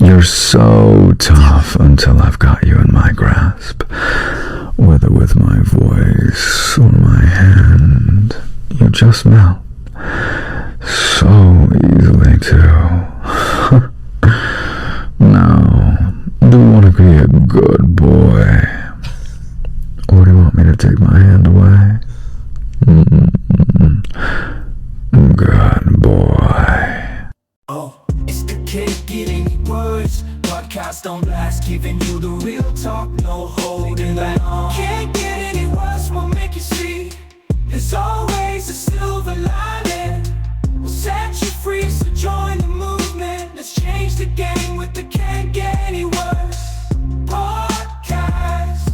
You're so tough until I've got you in my grasp. Whether with my voice or my hand, you just melt. So easily too. Now, do you want to be a good boy? Or do you want me to take my hand away? Good boy. Oh, it's the kid getting words. Podcast on blast, giving you the real talk, no holding back. Can't get any worse, we'll make you see. There's always a silver lining. We'll set you free, so join the movement. Let's change the game with the Can't Get Any Worse podcast.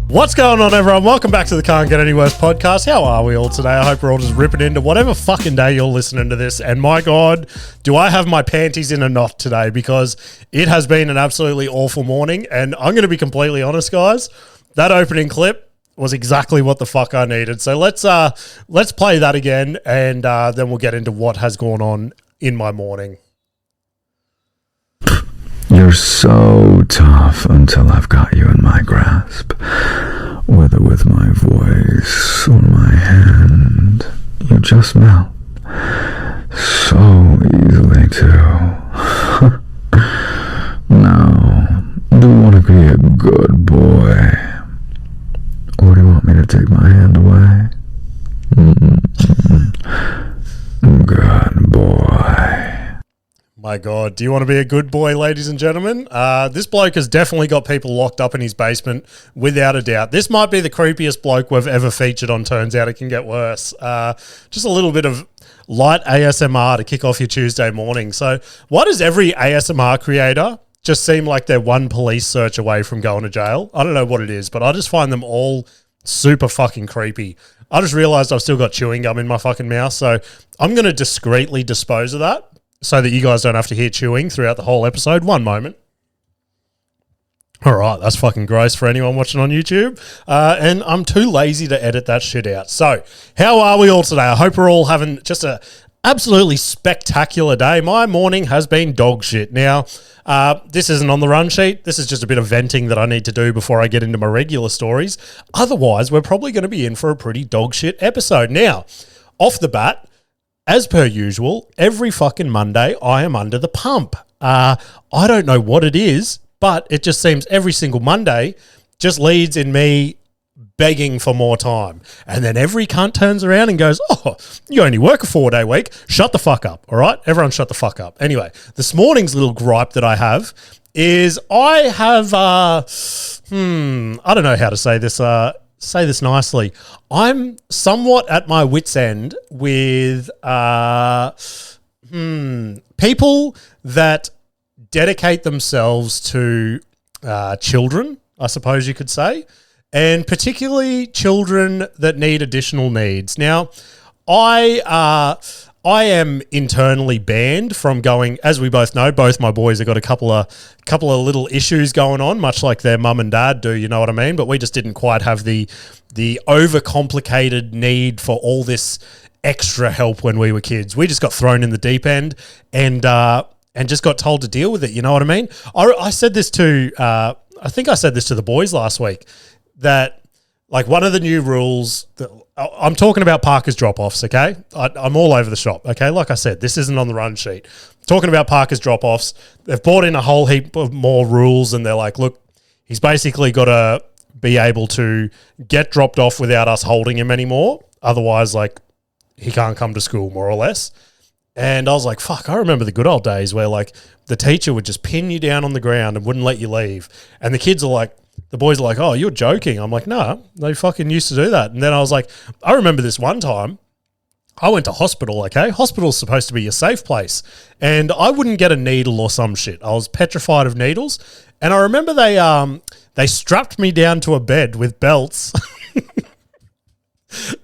What's going on, everyone? Welcome back to the Can't Get Any Worse podcast. How are we all today? I hope we're all just ripping into whatever fucking day you're listening to this. And my God, do I have my panties in a knot today, because it has been an absolutely awful morning. And I'm going to be completely honest, guys. That opening clip was exactly what the fuck I needed. So let's play that again, and then we'll get into what has gone on in my morning. You're so tough until I've got you in my grasp. Whether with my voice or my hand, you just melt. So easily too. Now, do you want to be a good boy? Or do you want me to take my hand away? Good boy. My God, do you want to be a good boy, ladies and gentlemen? This bloke has definitely got people locked up in his basement, without a doubt. This might be the creepiest bloke we've ever featured on Turns Out It Can Get Worse. Just a little bit of light ASMR to kick off your Tuesday morning. So why does every ASMR creator just seem like they're one police search away from going to jail? I don't know what it is, but I just find them all super fucking creepy. I just realized I've still got chewing gum in my fucking mouth, so I'm going to discreetly dispose of that, so that you guys don't have to hear chewing throughout the whole episode. One moment. All right, that's fucking gross for anyone watching on YouTube. And I'm too lazy to edit that shit out. So, how are we all today? I hope we're all having just a absolutely spectacular day. My morning has been dog shit. Now, this isn't on the run sheet. This is just a bit of venting that I need to do before I get into my regular stories. Otherwise, we're probably going to be in for a pretty dog shit episode. Now, off the bat, as per usual, every fucking Monday, I am under the pump. I don't know what it is, but it just seems every single Monday just leads in me begging for more time. And then every cunt turns around and goes, oh, you only work a 4-day week. Shut the fuck up, all right? Everyone shut the fuck up. Anyway, this morning's little gripe that I have is I have, I don't know how to say this, nicely. I'm somewhat at my wit's end with people that dedicate themselves to children, I suppose you could say, and particularly children that need additional needs. Now, I am internally banned from going, as we both know, both my boys have got a couple of little issues going on, much like their mum and dad do, you know what I mean? But we just didn't quite have the overcomplicated need for all this extra help when we were kids. We just got thrown in the deep end and just got told to deal with it, you know what I mean? I said this to, I think I said this to the boys last week, that like one of the new rules that I'm talking about Parker's drop-offs, okay? I'm all over the shop, okay? Like I said, this isn't on the run sheet. Talking about Parker's drop-offs, they've brought in a whole heap of more rules, and they're like, look, he's basically got to be able to get dropped off without us holding him anymore. Otherwise, like, he can't come to school, more or less. And I was like, fuck, I remember the good old days where, like, the teacher would just pin you down on the ground and wouldn't let you leave. And the kids are like, the boys are like, oh, you're joking. I'm like, no, they fucking used to do that. And then I was like, I remember this one time, I went to hospital, okay? Hospital's supposed to be your safe place. And I wouldn't get a needle or some shit. I was petrified of needles. And I remember they strapped me down to a bed with belts.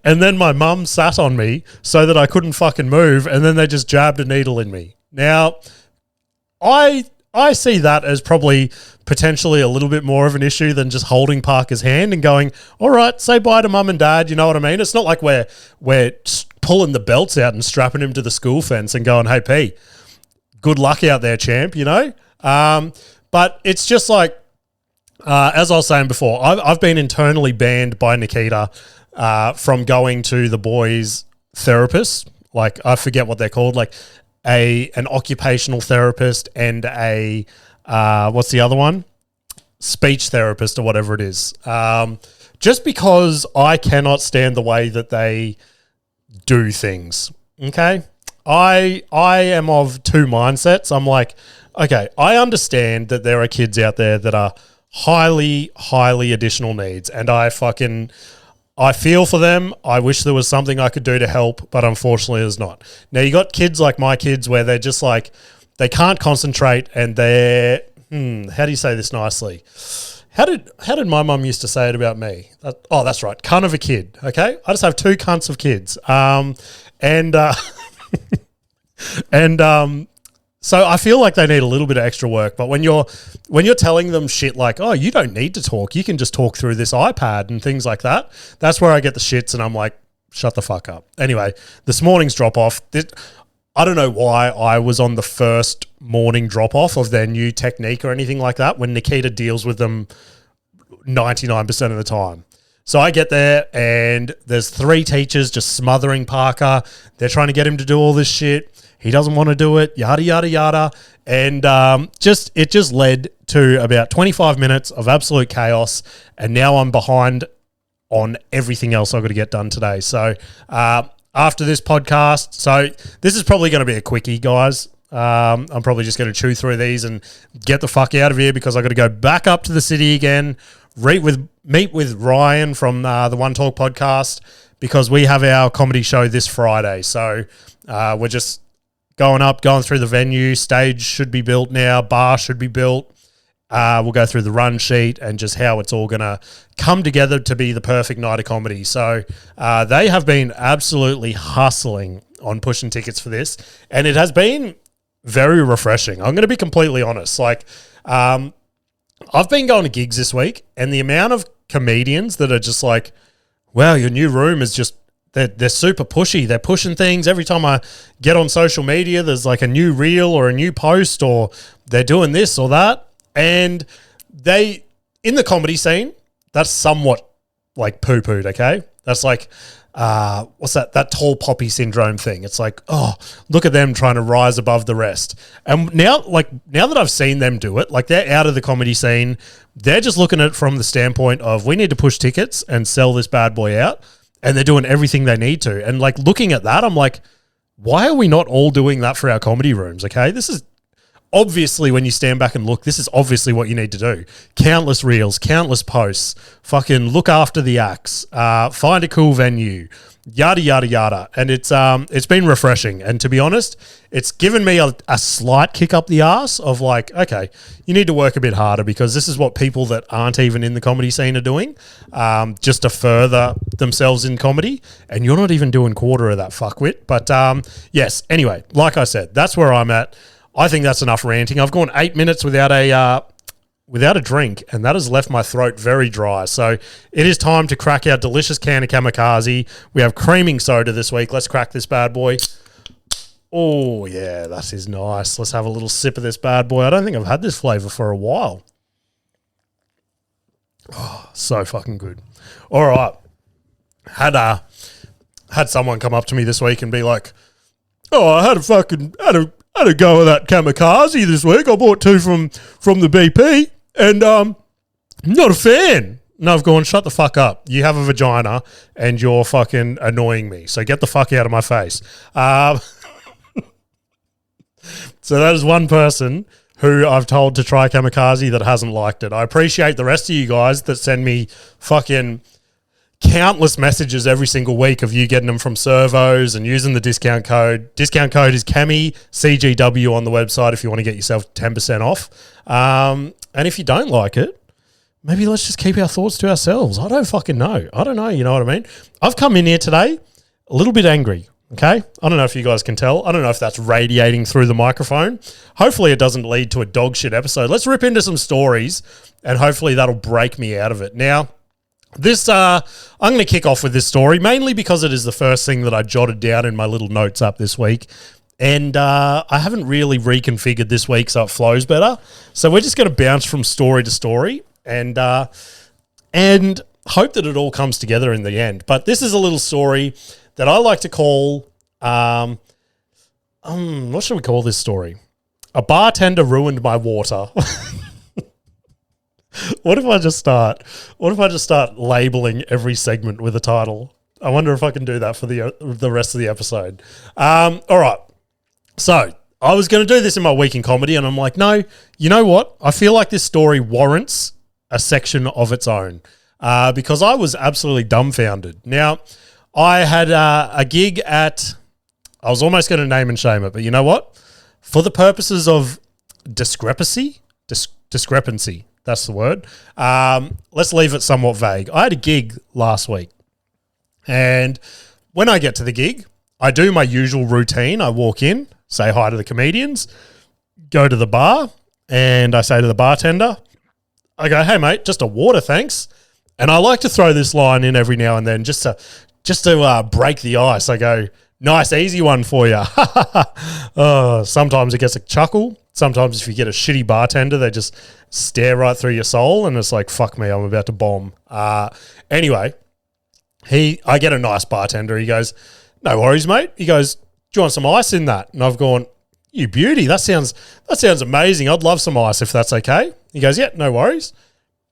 And then my mum sat on me so that I couldn't fucking move. And then they just jabbed a needle in me. Now, I see that as probably potentially a little bit more of an issue than just holding Parker's hand and going, all right, say bye to mum and dad. You know what I mean? It's not like we're pulling the belts out and strapping him to the school fence and going, hey, P, good luck out there, champ, you know? But it's just like, as I was saying before, I've been internally banned by Nikita from going to the boys' therapist. Like, I forget what they're called, like an occupational therapist and a, what's the other one? Speech therapist or whatever it is. Just because I cannot stand the way that they do things, okay? I am of two mindsets. I'm like, okay, I understand that there are kids out there that are highly, highly additional needs, and I feel for them. I wish there was something I could do to help, but unfortunately there's not. Now, you got kids like my kids where they're just like, they can't concentrate and they're, how do you say this nicely? How did my mum used to say it about me? That's right, cunt of a kid, okay? I just have two cunts of kids. So I feel like they need a little bit of extra work, but when you're telling them shit like, oh, you don't need to talk, you can just talk through this iPad and things like that, that's where I get the shits and I'm like, shut the fuck up. Anyway, this morning's drop-off, I don't know why I was on the first morning drop-off of their new technique or anything like that when Nikita deals with them 99% of the time. So I get there and there's three teachers just smothering Parker. They're trying to get him to do all this shit. He doesn't want to do it, yada, yada, yada. And it just led to about 25 minutes of absolute chaos. And now I'm behind on everything else I've got to get done today. So after this podcast, so this is probably going to be a quickie, guys. I'm probably just going to chew through these and get the fuck out of here because I've got to go back up to the city again, meet with Ryan from the One Talk podcast because we have our comedy show this Friday. So we're just going through the venue. Stage should be built now. Bar should be built. We'll go through the run sheet and just how it's all going to come together to be the perfect night of comedy. So they have been absolutely hustling on pushing tickets for this, and it has been very refreshing. I'm going to be completely honest. Like, I've been going to gigs this week, and the amount of comedians that are just like, wow, your new room is just, they're super pushy. They're pushing things. Every time I get on social media, there's like a new reel or a new post, or they're doing this or that. And they, in the comedy scene, that's somewhat like poo-pooed, okay? That's like, what's that? That tall poppy syndrome thing. It's like, oh, look at them trying to rise above the rest. And now that I've seen them do it, like they're out of the comedy scene, they're just looking at it from the standpoint of we need to push tickets and sell this bad boy out. And they're doing everything they need to. And like looking at that, I'm like, why are we not all doing that for our comedy rooms? Okay. This is obviously, when you stand back and look, this is obviously what you need to do. Countless reels, countless posts, fucking look after the acts, find a cool venue, yada, yada, yada. And it's been refreshing. And to be honest, it's given me a slight kick up the arse of like, okay, you need to work a bit harder because this is what people that aren't even in the comedy scene are doing, just to further themselves in comedy. And you're not even doing quarter of that fuckwit. But yes, anyway, like I said, that's where I'm at. I think that's enough ranting. I've gone 8 minutes without a drink, and that has left my throat very dry. So it is time to crack our delicious can of kamikaze. We have creaming soda this week. Let's crack this bad boy. Oh, yeah, that is nice. Let's have a little sip of this bad boy. I don't think I've had this flavor for a while. Oh, so fucking good. All right. Had someone come up to me this week and be like, oh, I had a go of that kamikaze this week. I bought two from the BP, and I'm not a fan. And I've gone, shut the fuck up. You have a vagina, and you're fucking annoying me. So get the fuck out of my face. So that is one person who I've told to try kamikaze that hasn't liked it. I appreciate the rest of you guys that send me fucking countless messages every single week of you getting them from servos and using the discount code. Discount code is Cami, CGW on the website if you want to get yourself 10% off. And if you don't like it, maybe let's just keep our thoughts to ourselves. I don't fucking know. I don't know, you know what I mean? I've come in here today a little bit angry, okay? I don't know if you guys can tell. I don't know if that's radiating through the microphone. Hopefully it doesn't lead to a dog shit episode. Let's rip into some stories and hopefully that'll break me out of it. Now, this, I'm going to kick off with this story, mainly because it is the first thing that I jotted down in my little notes up this week. And I haven't really reconfigured this week so it flows better. So we're just going to bounce from story to story and hope that it all comes together in the end. But this is a little story that I like to call, what should we call this story? A bartender ruined my water. What if I just start labeling every segment with a title? I wonder if I can do that for the rest of the episode. All right. So I was going to do this in my week in comedy, and I'm like, no, you know what? I feel like this story warrants a section of its own because I was absolutely dumbfounded. Now, I had a gig I was almost going to name and shame it, but you know what? For the purposes of discrepancy, that's the word, let's leave it somewhat vague. I had a gig last week, and when I get to the gig, I do my usual routine. I walk in, say hi to the comedians, go to the bar, and I say to the bartender, I go, hey, mate, just a water, thanks. And I like to throw this line in every now and then just to break the ice. I go, nice, easy one for you. Sometimes it gets a chuckle. Sometimes if you get a shitty bartender, they just stare right through your soul, and it's like, fuck me, I'm about to bomb. Anyway, I get a nice bartender. He goes, no worries, mate. He goes, do you want some ice in that? And I've gone, you beauty. That sounds amazing. I'd love some ice if that's okay. He goes, yeah, no worries.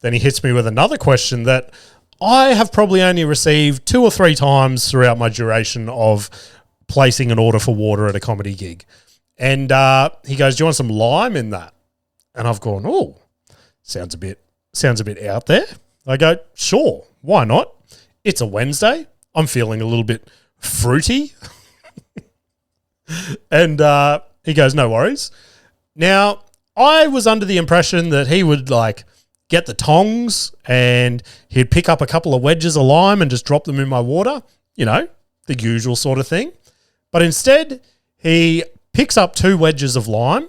Then he hits me with another question that I have probably only received 2 or 3 times throughout my duration of placing an order for water at a comedy gig. And he goes, do you want some lime in that? And I've gone, oh, sounds a bit out there. I go, sure, why not? It's a Wednesday. I'm feeling a little bit fruity. And he goes, no worries. Now, I was under the impression that he would get the tongs and he'd pick up a couple of wedges of lime and just drop them in my water. You know, the usual sort of thing. But instead, he picks up 2 wedges of lime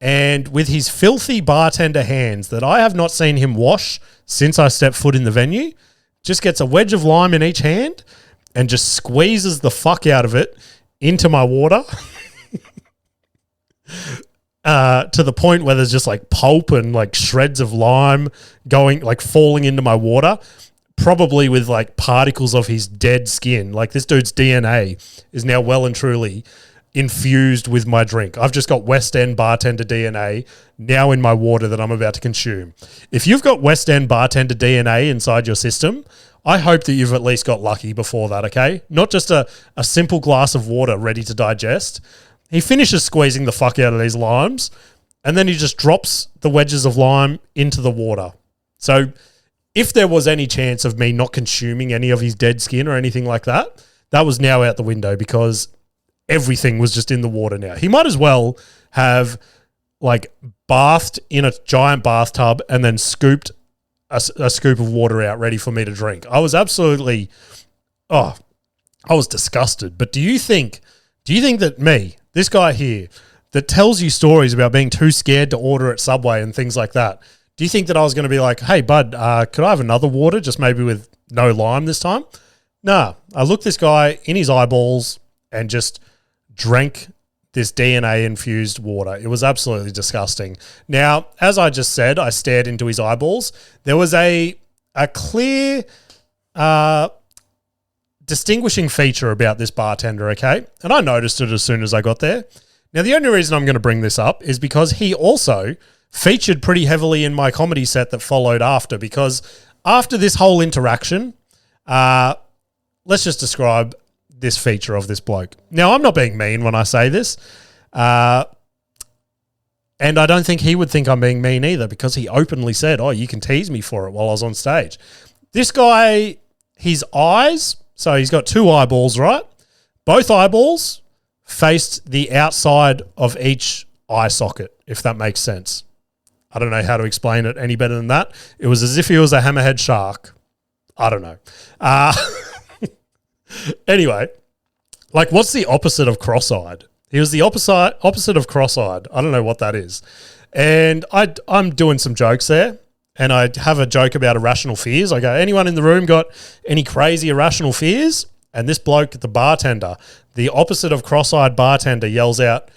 and with his filthy bartender hands that I have not seen him wash since I stepped foot in the venue, just gets a wedge of lime in each hand and just squeezes the fuck out of it into my water to the point where there's just pulp and shreds of lime falling into my water, probably with particles of his dead skin. This dude's DNA is now well and truly infused with my drink. I've just got West End bartender DNA now in my water that I'm about to consume. If you've got West End bartender DNA inside your system, I hope that you've at least got lucky before that, okay? Not just a simple glass of water ready to digest. He finishes squeezing the fuck out of these limes, and then he just drops the wedges of lime into the water. So if there was any chance of me not consuming any of his dead skin or anything like that, that was now out the window because everything was just in the water now. He might as well have bathed in a giant bathtub and then scooped a scoop of water out ready for me to drink. I was absolutely, I was disgusted. But do you think that me, this guy here, that tells you stories about being too scared to order at Subway and things like that, do you think that I was going to be like, hey, bud, could I have another water, just maybe with no lime this time? Nah, I looked this guy in his eyeballs and just drank this DNA-infused water. It was absolutely disgusting. Now, as I just said, I stared into his eyeballs. There was a clear distinguishing feature about this bartender, okay? And I noticed it as soon as I got there. Now, the only reason I'm going to bring this up is because he also featured pretty heavily in my comedy set that followed after, because after this whole interaction, let's just describe this feature of this bloke. Now, I'm not being mean when I say this, and I don't think he would think I'm being mean either, because he openly said, oh, you can tease me for it while I was on stage. This guy, his eyes, so he's got 2 eyeballs, right? Both eyeballs faced the outside of each eye socket, if that makes sense. I don't know how to explain it any better than that. It was as if he was a hammerhead shark. I don't know. Anyway, what's the opposite of cross-eyed? He was the opposite of cross-eyed. I don't know what that is. And I'm doing some jokes there, and I have a joke about irrational fears. I go, anyone in the room got any crazy irrational fears? and this bloke, the bartender, the opposite of cross-eyed bartender, yells out,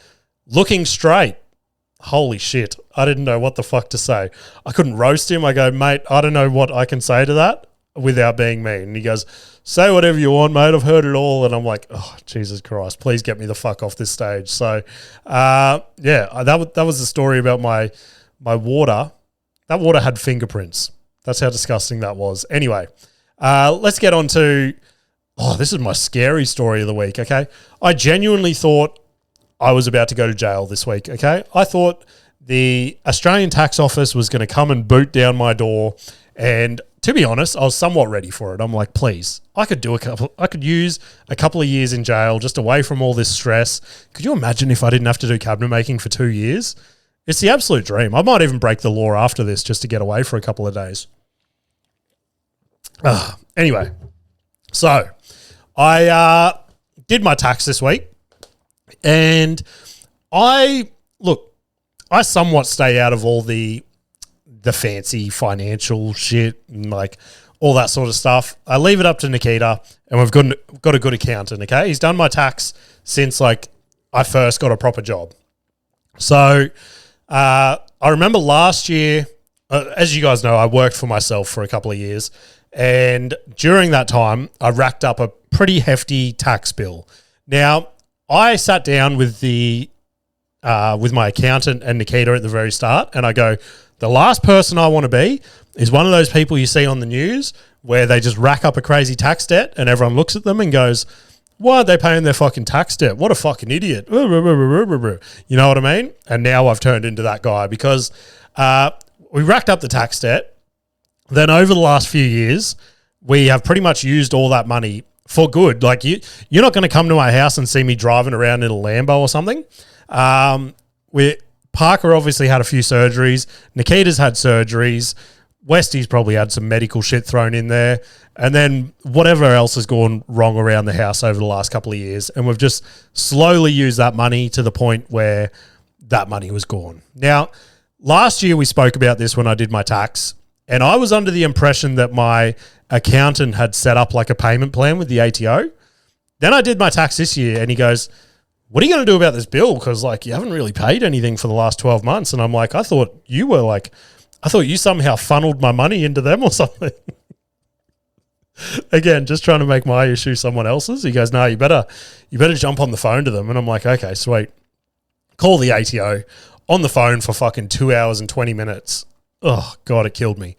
"Looking straight." Holy shit. I didn't know what the fuck to say. I couldn't roast him. I go, "Mate, I don't know what I can say to that without being mean." And he goes, "Say whatever you want, mate. I've heard it all." And I'm like, "Oh, Jesus Christ, please get me the fuck off this stage." So, that was the story about my water. That water had fingerprints. That's how disgusting that was. Anyway, let's get on to, this is my scary story of the week, okay? I genuinely thought I was about to go to jail this week, okay? I thought the Australian Tax Office was going to come and boot down my door, and to be honest, I was somewhat ready for it. I'm like, please, I could use a couple of years in jail just away from all this stress. Could you imagine if I didn't have to do cabinet making for 2 years? It's the absolute dream. I might even break the law after this just to get away for a couple of days. Anyway, so I did my tax this week, and I somewhat stay out of all the fancy financial shit and like all that sort of stuff. I leave it up to Nikita, and we've got a good accountant, okay? He's done my tax since like I first got a proper job. So I remember last year, as you guys know, I worked for myself for a couple of years, and during that time, I racked up a pretty hefty tax bill. Now, I sat down with my accountant and Nikita at the very start, and I go, the last person I want to be is one of those people you see on the news where they just rack up a crazy tax debt and everyone looks at them and goes, why aren't they paying their fucking tax debt? What a fucking idiot. You know what I mean? And now I've turned into that guy because we racked up the tax debt. Then over the last few years, we have pretty much used all that money for good. Like you're not going to come to my house and see me driving around in a Lambo or something. Parker obviously had a few surgeries. Nikita's had surgeries. Westy's probably had some medical shit thrown in there. And then whatever else has gone wrong around the house over the last couple of years. And we've just slowly used that money to the point where that money was gone. Now, last year we spoke about this when I did my tax. And I was under the impression that my accountant had set up like a payment plan with the ATO. Then I did my tax this year and he goes, what are you going to do about this bill? Because like you haven't really paid anything for the last 12 months. And I'm like, I thought you somehow funneled my money into them or something. Again, just trying to make my issue someone else's. He goes, no, you better jump on the phone to them. And I'm like, okay, sweet. Call the ATO on the phone for fucking 2 hours and 20 minutes. Oh, God, it killed me.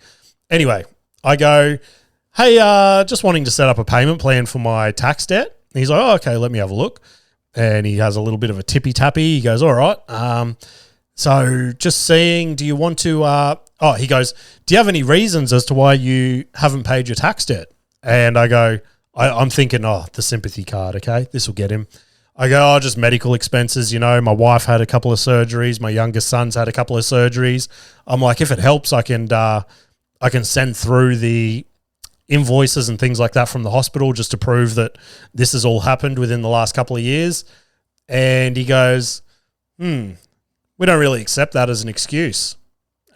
Anyway, I go, hey, just wanting to set up a payment plan for my tax debt. And he's like, oh, okay, let me have a look. And he has a little bit of a tippy-tappy. He goes, all right. So just seeing, do you want to he goes, do you have any reasons as to why you haven't paid your tax debt? And I go, I'm thinking, the sympathy card, okay? This will get him. I go, just medical expenses. You know, my wife had a couple of surgeries. My youngest son's had a couple of surgeries. I'm like, if it helps, I can send through the invoices and things like that from the hospital just to prove that this has all happened within the last couple of years. And he goes, we don't really accept that as an excuse.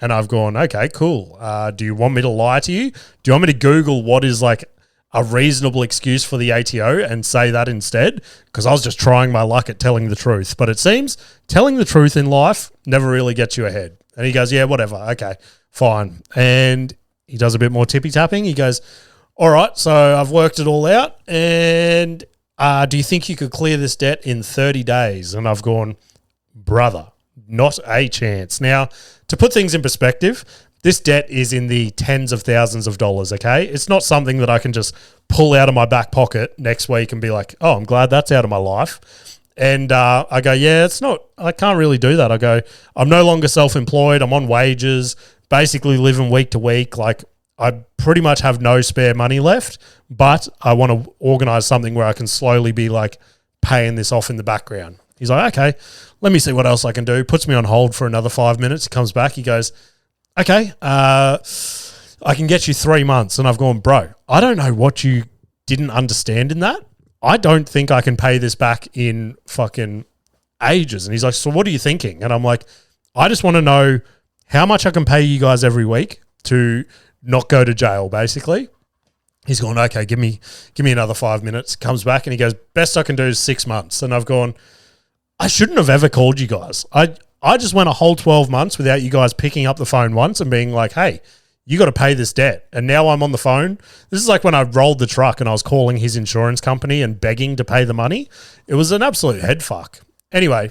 And I've gone, okay, cool. Do you want me to lie to you? Do you want me to Google what is like a reasonable excuse for the ATO and say that instead? Because I was just trying my luck at telling the truth. But it seems telling the truth in life never really gets you ahead. And he goes, yeah, whatever. Okay, fine. And he does a bit more tippy-tapping. He goes, all right, so I've worked it all out. And do you think you could clear this debt in 30 days? And I've gone, brother, not a chance. Now, to put things in perspective, this debt is in the tens of thousands of dollars, okay? It's not something that I can just pull out of my back pocket next week and be like, oh, I'm glad that's out of my life. And I go, yeah, I can't really do that. I go, I'm no longer self-employed. I'm on wages, basically living week to week. Like I pretty much have no spare money left, but I want to organize something where I can slowly be like paying this off in the background. He's like, okay, let me see what else I can do. Puts me on hold for another 5 minutes. He comes back. He goes, okay, I can get you 3 months. And I've gone, bro, I don't know what you didn't understand in that. I don't think I can pay this back in fucking ages. And he's like, so what are you thinking? And I'm like, I just want to know how much I can pay you guys every week to not go to jail, basically. He's gone, okay, give me another 5 minutes. Comes back and he goes, best I can do is 6 months. And I've gone, I shouldn't have ever called you guys. I just went a whole 12 months without you guys picking up the phone once and being like, hey, you got to pay this debt. And now I'm on the phone. This is like when I rolled the truck and I was calling his insurance company and begging to pay the money. It was an absolute head fuck. Anyway,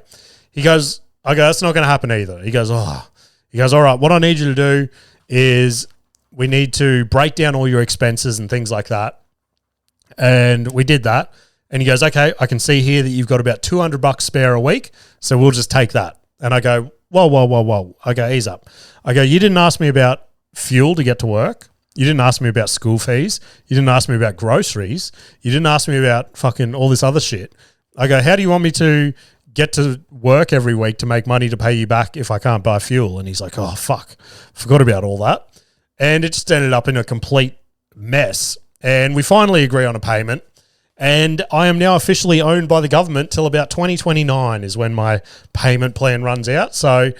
he goes, I go, that's not going to happen either. He goes, all right, what I need you to do is we need to break down all your expenses and things like that. And we did that. And he goes, okay, I can see here that you've got about $200 spare a week. So we'll just take that. And I go, whoa. I go, ease up. I go, you didn't ask me about fuel to get to work. You didn't ask me about school fees. You didn't ask me about groceries. You didn't ask me about fucking all this other shit. I go, how do you want me to get to work every week to make money to pay you back if I can't buy fuel? And he's like, oh, fuck. Forgot about all that. And it just ended up in a complete mess. And we finally agree on a payment. And I am now officially owned by the government till about 2029 is when my payment plan runs out. So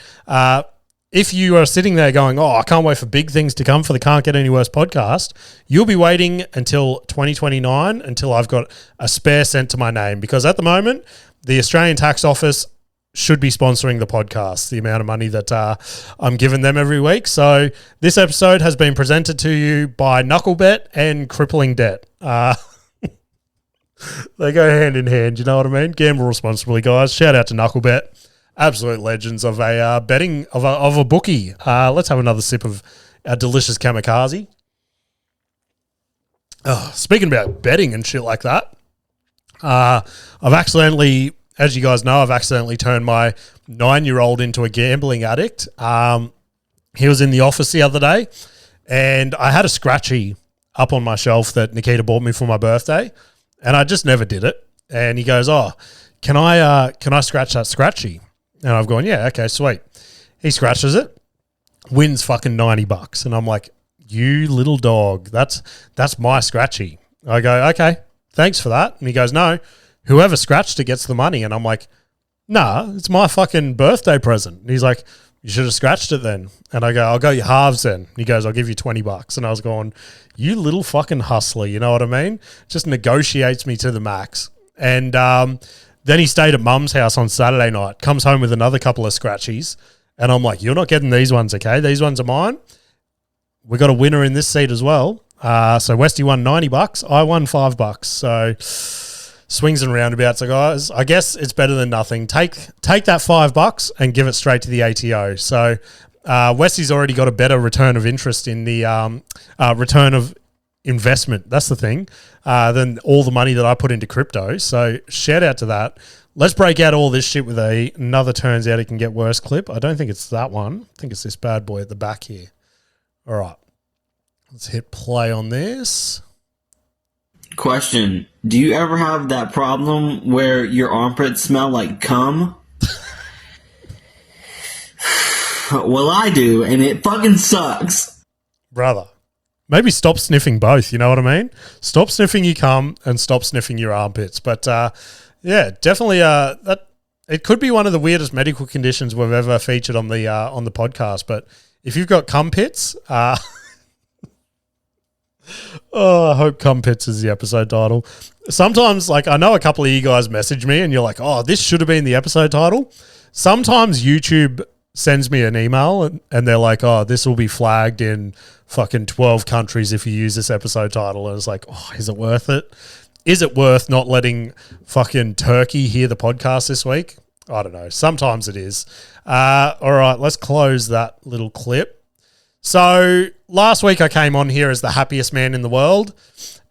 if you are sitting there going, oh, I can't wait for big things to come for the Can't Get Any Worse podcast, you'll be waiting until 2029 until I've got a spare cent to my name. Because at the moment, the Australian Tax Office should be sponsoring the podcast, the amount of money that I'm giving them every week. So this episode has been presented to you by Knucklebet and Crippling Debt. They go hand in hand, you know what I mean? Gamble responsibly, guys. Shout out to Knucklebet. Absolute legends of a betting, of a bookie. Let's have another sip of our delicious kamikaze. Oh, speaking about betting and shit like that, I've accidentally, as you guys know, turned my 9-year-old into a gambling addict. He was in the office the other day and I had a scratchie up on my shelf that Nikita bought me for my birthday. And I just never did it. And he goes, oh, can I scratch that scratchy? And I've gone, yeah, okay, sweet. He scratches it, wins fucking $90. And I'm like, you little dog, that's my scratchy. I go, okay, thanks for that. And he goes, no, whoever scratched it gets the money. And I'm like, nah, it's my fucking birthday present. And he's like, you should have scratched it then. And I go, I'll go your halves then. And he goes, I'll give you $20. And I was going, you little fucking hustler, you know what I mean? Just negotiates me to the max. And then he stayed at mum's house on Saturday night, comes home with another couple of scratchies. And I'm like, you're not getting these ones, okay? These ones are mine. We got a winner in this seat as well. So Westy won $90. I won $5. So swings and roundabouts, guys. I guess it's better than nothing. Take that $5 and give it straight to the ATO. So Westy's already got a better return of interest in the return of investment. That's the thing. Than all the money that I put into crypto. So shout out to that. Let's break out all this shit with another turns out it can get worse clip. I don't think it's that one. I think it's this bad boy at the back here. All right. Let's hit play on this. Question. Do you ever have that problem where your armpits smell like cum? Well, I do, and it fucking sucks. Brother, maybe stop sniffing both, you know what I mean? Stop sniffing your cum and stop sniffing your armpits. But, yeah, definitely that it could be one of the weirdest medical conditions we've ever featured on the podcast. But if you've got cum pits, oh, I hope Cum Pits is the episode title. Sometimes, like, I know a couple of you guys message me and you're like, oh, this should have been the episode title. Sometimes YouTube sends me an email and they're like, oh, this will be flagged in fucking 12 countries if you use this episode title. And it's like, oh, is it worth it? Is it worth not letting fucking Turkey hear the podcast this week? I don't know. Sometimes it is. All right, let's close that little clip. So last week I came on here as the happiest man in the world.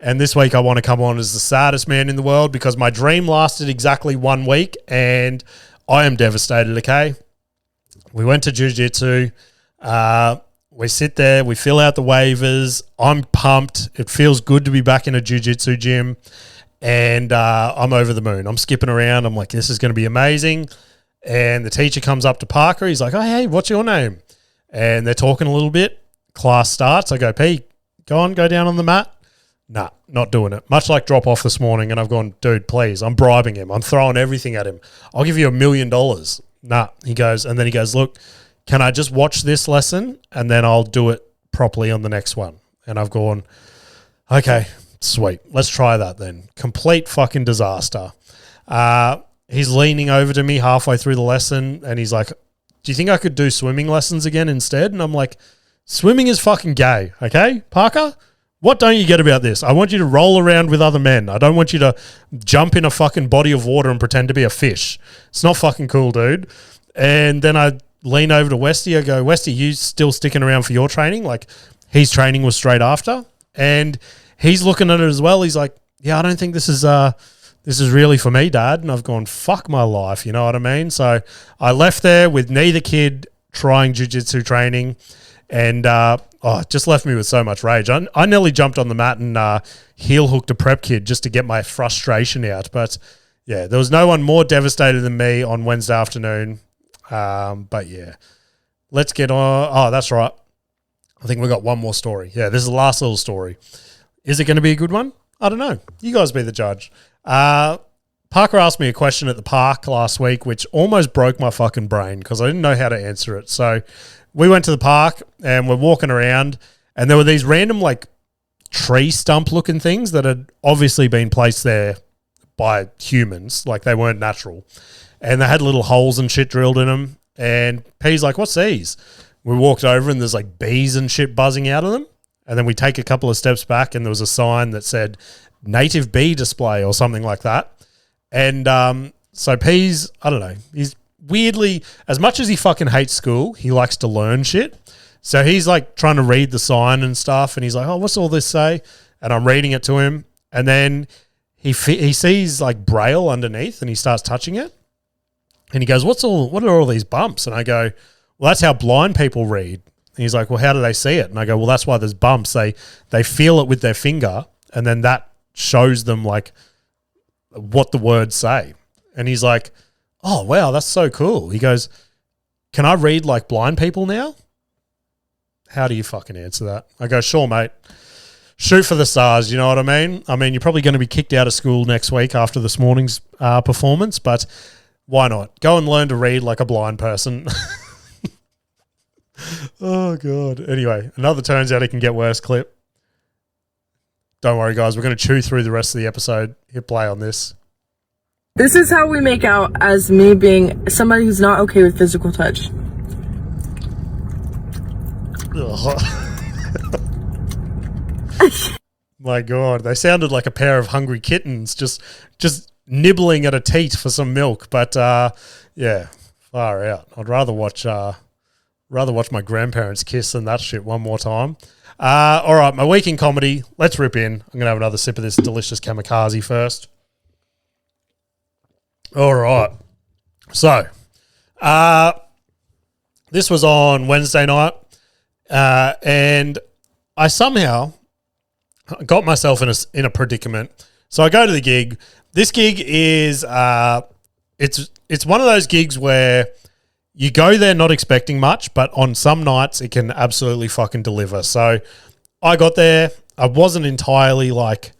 And this week I want to come on as the saddest man in the world because my dream lasted exactly 1 week and I am devastated, okay? We went to jiu-jitsu. We sit there. We fill out the waivers. I'm pumped. It feels good to be back in a jiu-jitsu gym. And I'm over the moon. I'm skipping around. I'm like, this is going to be amazing. And the teacher comes up to Parker. He's like, oh, hey, what's your name? And they're talking a little bit. Class starts. I go, P, go down on the mat. Nah, not doing it. Much like drop off this morning. And I've gone, dude, please. I'm bribing him. I'm throwing everything at him. I'll give you $1 million. Nah, he goes, and then he goes, look, can I just watch this lesson and then I'll do it properly on the next one? And I've gone, Okay, sweet. Let's try that then. Complete fucking disaster. He's leaning over to me halfway through the lesson and he's like, do you think I could do swimming lessons again instead? And I'm like, swimming is fucking gay, okay, Parker? What don't you get about this? I want you to roll around with other men. I don't want you to jump in a fucking body of water and pretend to be a fish. It's not fucking cool, dude. And then I lean over to Westy. I go, Westy, you still sticking around for your training? Like, his training was straight after. And he's looking at it as well. He's like, yeah, I don't think this is really for me, Dad. And I've gone, fuck my life, you know what I mean? So I left there with neither kid trying jiu-jitsu training and it just left me with so much rage. I nearly jumped on the mat and heel hooked a prep kid just to get my frustration out. But, yeah, there was no one more devastated than me on Wednesday afternoon. But, yeah, let's get on. Oh, that's right. I think we got one more story. Yeah, this is the last little story. Is it going to be a good one? I don't know. You guys be the judge. Parker asked me a question at the park last week, which almost broke my fucking brain because I didn't know how to answer it. So we went to the park and we're walking around and there were these random like tree stump looking things that had obviously been placed there by humans. Like they weren't natural. And they had little holes and shit drilled in them. And P's like, what's these? We walked over and there's like bees and shit buzzing out of them. And then we take a couple of steps back and there was a sign that said native bee display or something like that. And so P's, I don't know, he's weirdly, as much as he fucking hates school, he likes to learn shit. So he's like trying to read the sign and stuff. And he's like, oh, what's all this say? And I'm reading it to him. And then he sees like braille underneath and he starts touching it. And he goes, what are all these bumps? And I go, well, that's how blind people read. And he's like, well, how do they see it? And I go, well, that's why there's bumps. They feel it with their finger and then that shows them like what the words say. And he's like, oh, wow, that's so cool. He goes, can I read like blind people now? How do you fucking answer that? I go, sure, mate. Shoot for the stars, you know what I mean? I mean, you're probably going to be kicked out of school next week after this morning's performance, but why not? Go and learn to read like a blind person. Oh, God. Anyway, another turns out it can get worse clip. Don't worry, guys. We're going to chew through the rest of the episode. Hit play on this. This is how we make out as me being somebody who's not okay with physical touch. My God. They sounded like a pair of hungry kittens just nibbling at a teat for some milk. But, yeah, far out. I'd rather watch my grandparents kiss than that shit one more time. All right, my week in comedy. Let's rip in. I'm going to have another sip of this delicious kamikaze first. All right. So, this was on Wednesday night, and I somehow got myself in a predicament. So I go to the gig. This gig is it's one of those gigs where you go there not expecting much, but on some nights it can absolutely fucking deliver. So I got there. I wasn't entirely like,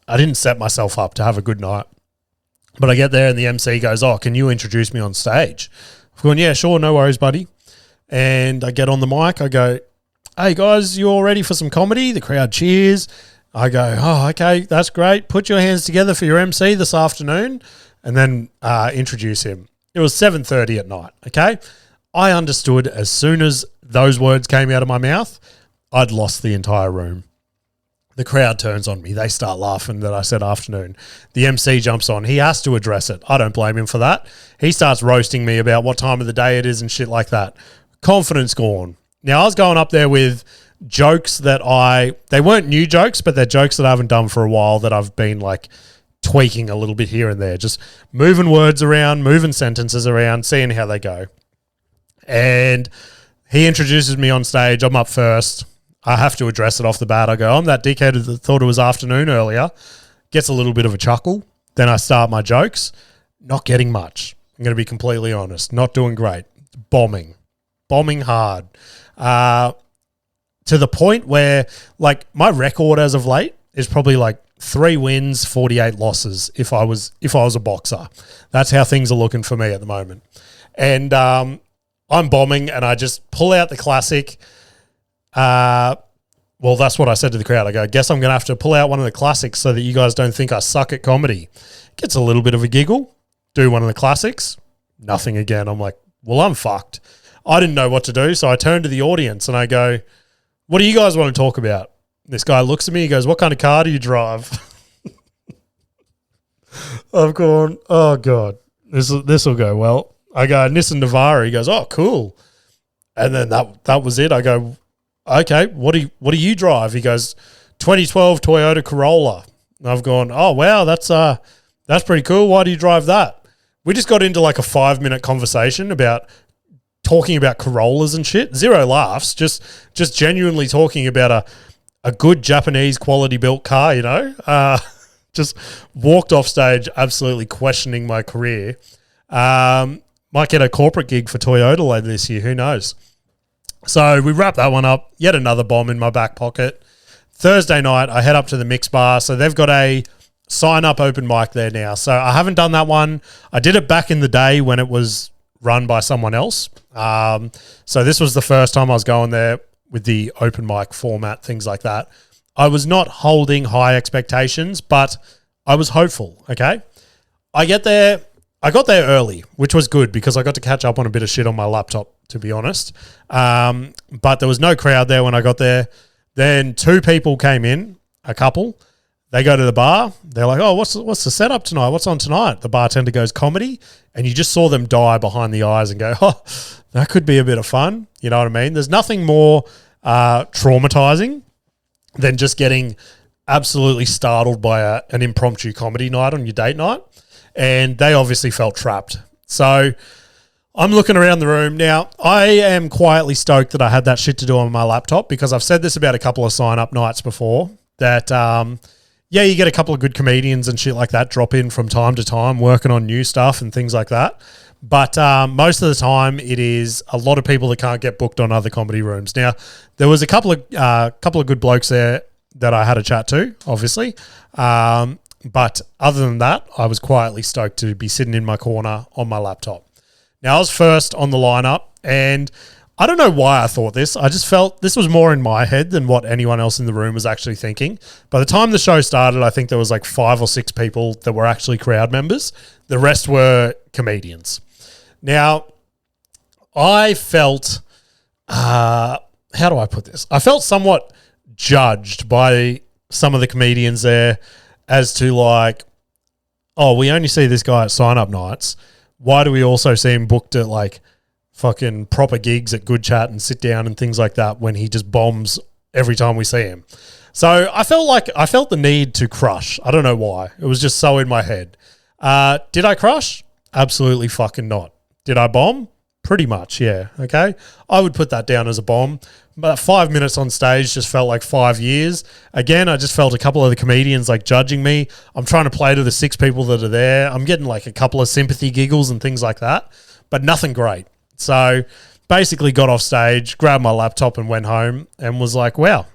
I didn't set myself up to have a good night. But I get there and the MC goes, oh, can you introduce me on stage? I'm going, yeah, sure, no worries, buddy. And I get on the mic. I go, hey, guys, you all ready for some comedy? The crowd cheers. I go, oh, okay, that's great. Put your hands together for your MC this afternoon and then introduce him. It was 7:30 at night, okay? I understood as soon as those words came out of my mouth, I'd lost the entire room. The crowd turns on me. They start laughing that I said afternoon. The MC jumps on. He has to address it. I don't blame him for that. He starts roasting me about what time of the day it is and shit like that. Confidence gone. Now, I was going up there with jokes that they weren't new jokes, but they're jokes that I haven't done for a while that I've been like tweaking a little bit here and there, just moving words around, moving sentences around, seeing how they go. And he introduces me on stage. I'm up first. I have to address it off the bat. I go, I'm that dickhead that thought it was afternoon earlier. Gets a little bit of a chuckle. Then I start my jokes. Not getting much. I'm going to be completely honest. Not doing great. Bombing hard. To the point where, like, my record as of late is probably like 3 wins, 48 losses if I was a boxer. That's how things are looking for me at the moment. And I'm bombing and I just pull out the classic, well, that's what I said to the crowd. I go, I guess I'm going to have to pull out one of the classics so that you guys don't think I suck at comedy. Gets a little bit of a giggle. Do one of the classics. Nothing again. I'm like, well, I'm fucked. I didn't know what to do. So I turned to the audience and I go, what do you guys want to talk about? This guy looks at me. He goes, what kind of car do you drive? I've gone, oh, God, this will go well. I go, Nissan Navara. He goes, oh, cool. And then that was it. I go, okay, what do you drive? He goes, 2012 Toyota Corolla. And I've gone, oh, wow, that's pretty cool. Why do you drive that? We just got into like a 5-minute conversation about talking about Corollas and shit. Zero laughs, just genuinely talking about a good Japanese quality built car, you know? Just walked off stage absolutely questioning my career. Might get a corporate gig for Toyota later this year. Who knows? So we wrap that one up. Yet another bomb in my back pocket. Thursday night, I head up to the Mix Bar. So they've got a sign-up open mic there now. So I haven't done that one. I did it back in the day when it was run by someone else. So this was the first time I was going there with the open mic format, things like that. I was not holding high expectations, but I was hopeful, okay? I got there early, which was good because I got to catch up on a bit of shit on my laptop, to be honest. But there was no crowd there when I got there. Then 2 people came in, a couple. They go to the bar. They're like, oh, what's the setup tonight? What's on tonight? The bartender goes, comedy. And you just saw them die behind the eyes and go, oh, that could be a bit of fun. You know what I mean? There's nothing more traumatizing than just getting absolutely startled by an impromptu comedy night on your date night. And they obviously felt trapped. So I'm looking around the room. Now, I am quietly stoked that I had that shit to do on my laptop because I've said this about a couple of sign-up nights before that, yeah, you get a couple of good comedians and shit like that drop in from time to time working on new stuff and things like that. But most of the time, it is a lot of people that can't get booked on other comedy rooms. Now, there was a couple of good blokes there that I had a chat to, obviously. But other than that, I was quietly stoked to be sitting in my corner on my laptop. Now, I was first on the lineup, and I don't know why I thought this. I just felt this was more in my head than what anyone else in the room was actually thinking. By the time the show started, I think there was like 5 or 6 people that were actually crowd members. The rest were comedians. Now, I felt, how do I put this? I felt somewhat judged by some of the comedians there as to like, oh, we only see this guy at sign-up nights. Why do we also see him booked at like fucking proper gigs at Good Chat and Sit Down and things like that when he just bombs every time we see him? So I felt the need to crush. I don't know why. It was just so in my head. Did I crush? Absolutely fucking not. Did I bomb? Pretty much, yeah. Okay. I would put that down as a bomb. But 5 minutes on stage just felt like 5 years. Again, I just felt a couple of the comedians like judging me. I'm trying to play to the 6 people that are there. I'm getting like a couple of sympathy giggles and things like that, but nothing great. So basically got off stage, grabbed my laptop and went home and was like, wow,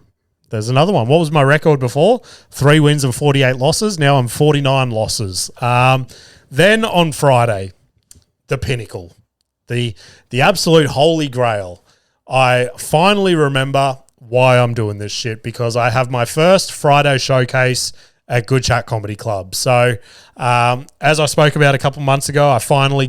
there's another one. What was my record before? 3 wins and 48 losses. Now I'm 49 losses. Then on Friday, the pinnacle, the absolute holy grail. I finally remember why I'm doing this shit because I have my first Friday showcase at Good Chat Comedy Club. So as I spoke about a couple months ago, I finally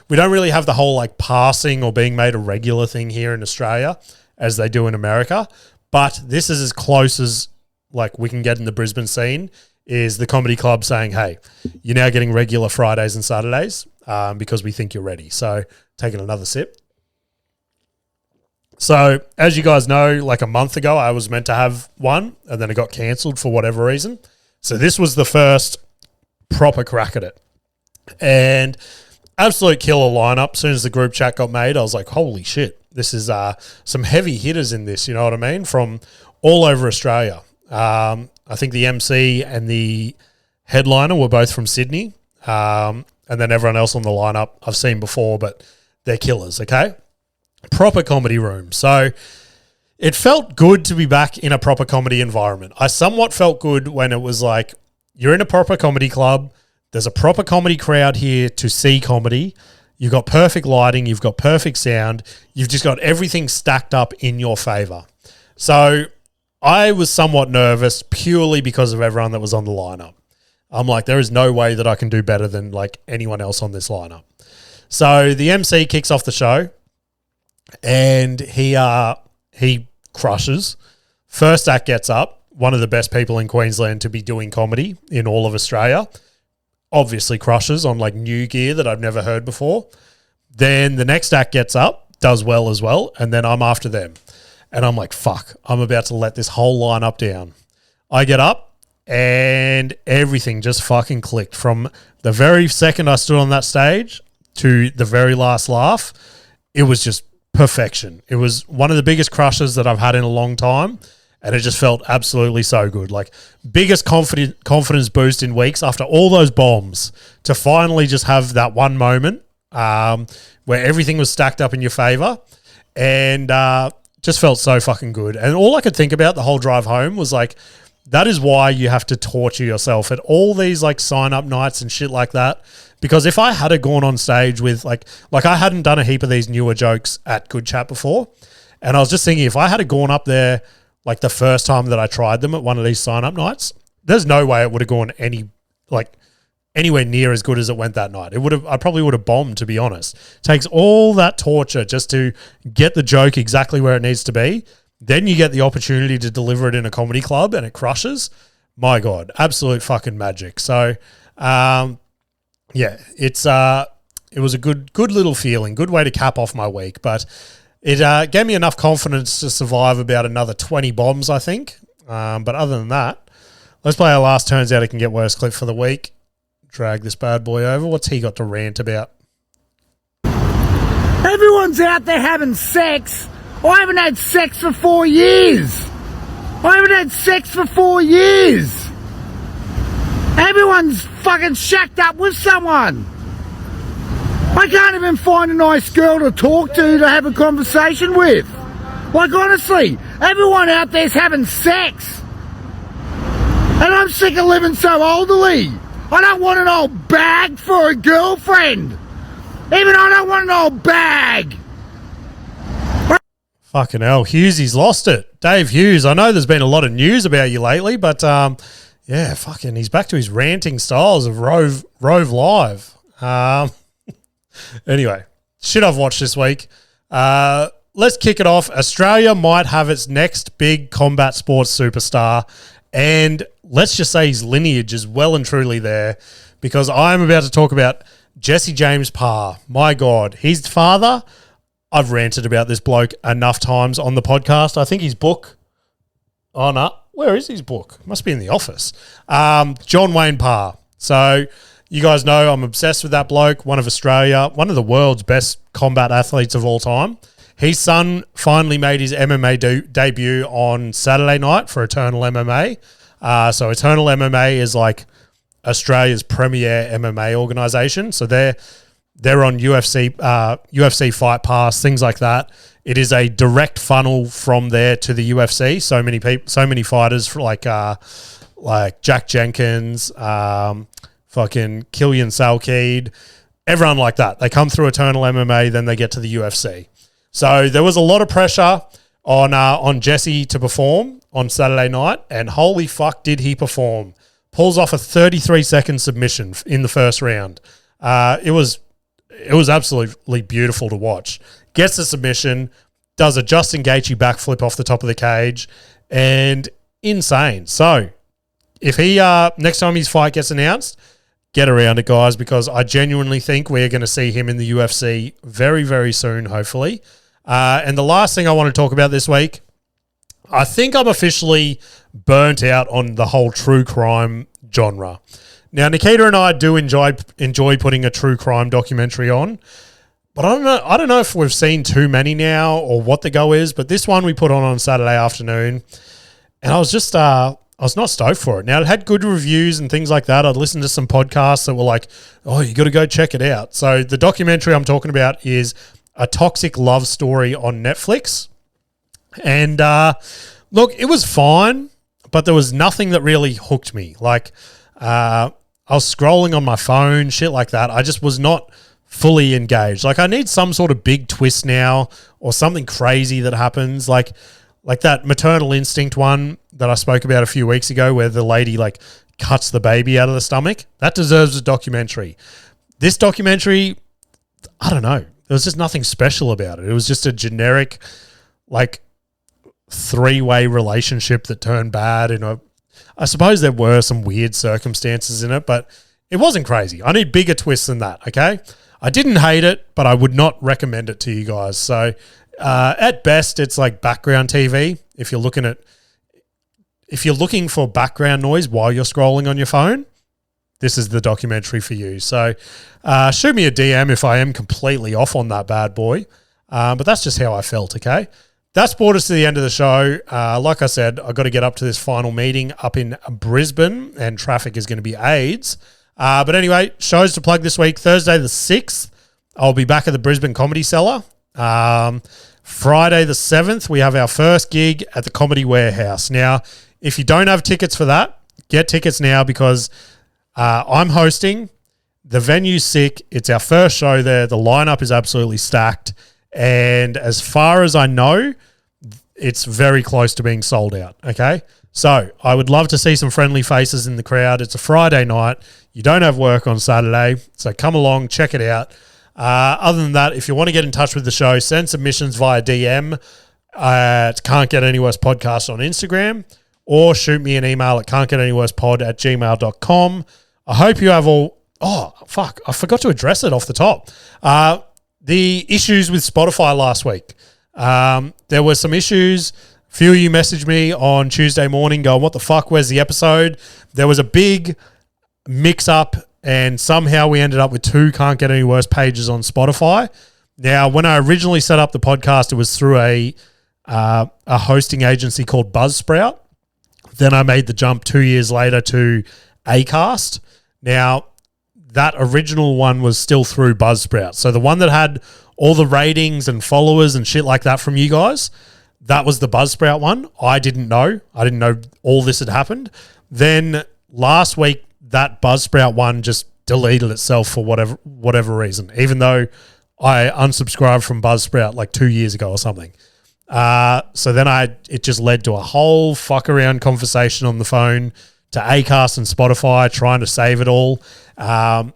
we don't really have the whole like passing or being made a regular thing here in Australia as they do in America, but this is as close as like we can get in the Brisbane scene is the comedy club saying, hey, you're now getting regular Fridays and Saturdays because we think you're ready. So taking another sip. So, as you guys know, like a month ago, I was meant to have one, and then it got cancelled for whatever reason. So, this was the first proper crack at it. And absolute killer lineup. As soon as the group chat got made, I was like, holy shit, this is some heavy hitters in this, you know what I mean? From all over Australia. I think the MC and the headliner were both from Sydney. And then everyone else on the lineup I've seen before, but they're killers, okay? Proper comedy room. So it felt good to be back in a proper comedy environment. I somewhat felt good when it was like, you're in a proper comedy club. There's a proper comedy crowd here to see comedy. You've got perfect lighting. You've got perfect sound. You've just got everything stacked up in your favor. So I was somewhat nervous purely because of everyone that was on the lineup. I'm like, there is no way that I can do better than like anyone else on this lineup. So the MC kicks off the show, and he crushes. First act gets up, one of the best people in Queensland to be doing comedy in all of Australia. Obviously crushes on like new gear that I've never heard before. Then the next act gets up, does well as well, and then I'm after them. And I'm like, fuck, I'm about to let this whole lineup down. I get up, and everything just fucking clicked from the very second I stood on that stage to the very last laugh. It was just perfection. It was one of the biggest crushes that I've had in a long time, and it just felt absolutely so good. Like, biggest confidence boost in weeks after all those bombs to finally just have that one moment where everything was stacked up in your favor, and just felt so fucking good. And all I could think about the whole drive home was like, that is why you have to torture yourself at all these like sign up nights and shit like that. Because if I had gone on stage with like I hadn't done a heap of these newer jokes at Good Chat before, and I was just thinking if I had gone up there like the first time that I tried them at one of these sign up nights, there's no way it would have gone anywhere near as good as it went that night. I probably would have bombed, to be honest. It takes all that torture just to get the joke exactly where it needs to be. Then you get the opportunity to deliver it in a comedy club and it crushes. My God, absolute fucking magic. So, yeah, it was a good little feeling, good way to cap off my week. But it gave me enough confidence to survive about another 20 bombs, I think. But other than that, let's play our last Turns Out It Can Get Worse clip for the week. Drag this bad boy over. What's he got to rant about? Everyone's out there having sex. I haven't had sex for 4 years. Everyone's fucking shacked up with someone. I can't even find a nice girl to talk to have a conversation with. Like, honestly, everyone out there's having sex. And I'm sick of living so elderly. I don't want an old bag for a girlfriend. Even I don't want an old bag. Fucking hell, Hughesy's lost it. Dave Hughes, I know there's been a lot of news about you lately, but yeah, fucking, he's back to his ranting styles of Rove Live. Anyway, shit I've watched this week. Let's kick it off. Australia might have its next big combat sports superstar, and let's just say his lineage is well and truly there, because I'm about to talk about Jesse James Parr. My God, his father. I've ranted about this bloke enough times on the podcast. I think his book... Oh, no. Where is his book? Must be in the office. John Wayne Parr. So you guys know I'm obsessed with that bloke, one of the world's best combat athletes of all time. His son finally made his MMA debut on Saturday night for Eternal MMA. So Eternal MMA is like Australia's premier MMA organisation. So they're on UFC Fight Pass, things like that. It is a direct funnel from there to the UFC. So many fighters like Jack Jenkins, fucking Killian Salkeed, everyone like that. They come through Eternal MMA, then they get to the UFC. So there was a lot of pressure on Jesse to perform on Saturday night, and holy fuck did he perform. Pulls off a 33-second submission in the first round. It was absolutely beautiful to watch. Gets the submission, does a Justin Gaethje backflip off the top of the cage, and insane. So if he next time his fight gets announced, get around it, guys, because I genuinely think we're going to see him in the UFC very, very soon, hopefully. And the last thing I want to talk about this week, I think I'm officially burnt out on the whole true crime genre. Now, Nikita and I do enjoy putting a true crime documentary on, but I don't know if we've seen too many now or what the go is, but this one we put on Saturday afternoon, and I was just I was not stoked for it. Now, it had good reviews and things like that. I'd listened to some podcasts that were like, oh, you got to go check it out. So the documentary I'm talking about is A Toxic Love Story on Netflix. And look, it was fine, but there was nothing that really hooked me. Like, I was scrolling on my phone, shit like that. I just was not fully engaged. Like, I need some sort of big twist now or something crazy that happens. Like like that maternal instinct one that I spoke about a few weeks ago where the lady like cuts the baby out of the stomach. That deserves a documentary. This documentary, I don't know. There was just nothing special about it. It was just a generic like 3-way relationship that turned bad. I suppose there were some weird circumstances in it, but it wasn't crazy. I need bigger twists than that, okay? I didn't hate it, but I would not recommend it to you guys. So at best, it's like background TV. If you're looking for background noise while you're scrolling on your phone, this is the documentary for you. So shoot me a DM if I am completely off on that bad boy. But that's just how I felt, okay? That's brought us to the end of the show. Like I said, I've got to get up to this final meeting up in Brisbane, and traffic is going to be AIDS. But anyway, shows to plug this week. Thursday the 6th, I'll be back at the Brisbane Comedy Cellar. Friday the 7th, we have our first gig at the Comedy Warehouse. Now, if you don't have tickets for that, get tickets now because I'm hosting. The venue's sick. It's our first show there. The lineup is absolutely stacked. And as far as I know, it's very close to being sold out, okay? So I would love to see some friendly faces in the crowd. It's a Friday night. You don't have work on Saturday, so come along, check it out. Other than that, if you want to get in touch with the show, send submissions via DM at Can't Get Any Worse Podcast on Instagram, or shoot me an email at can'tgetanyworsepod@gmail.com. I hope you have all... Oh, fuck. I forgot to address it off the top. The issues with Spotify last week. There were some issues. A few of you messaged me on Tuesday morning going, what the fuck, where's the episode? There was a big mix-up, and somehow we ended up with 2 Can't Get Any Worse pages on Spotify. Now, when I originally set up the podcast, it was through a hosting agency called Buzzsprout. Then I made the jump 2 years later to Acast. Now, that original one was still through Buzzsprout. So the one that had all the ratings and followers and shit like that from you guys, that was the Buzzsprout one. I didn't know. I didn't know all this had happened. Then last week, that Buzzsprout one just deleted itself for whatever reason, even though I unsubscribed from Buzzsprout like 2 years ago or something. So then it just led to a whole fuck around conversation on the phone to Acast and Spotify trying to save it all.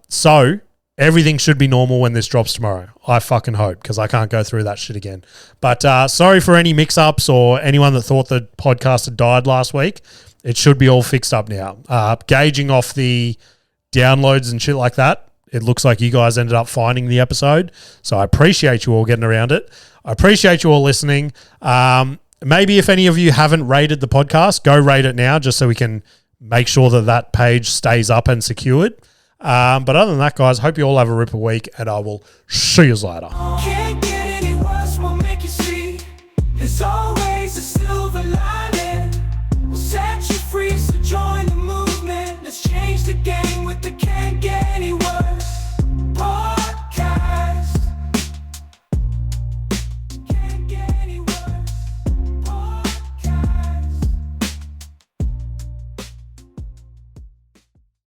So everything should be normal when this drops tomorrow. I fucking hope, because I can't go through that shit again. But sorry for any mix-ups or anyone that thought the podcast had died last week. It should be all fixed up now. Gauging off the downloads and shit like that, it looks like you guys ended up finding the episode. So I appreciate you all getting around it. I appreciate you all listening. Maybe if any of you haven't rated the podcast, go rate it now just so we can make sure that page stays up and secured. But other than that, guys, hope you all have a ripper week, and I will see you later. Can't get any worse, we'll make you see. There's always a silver lining.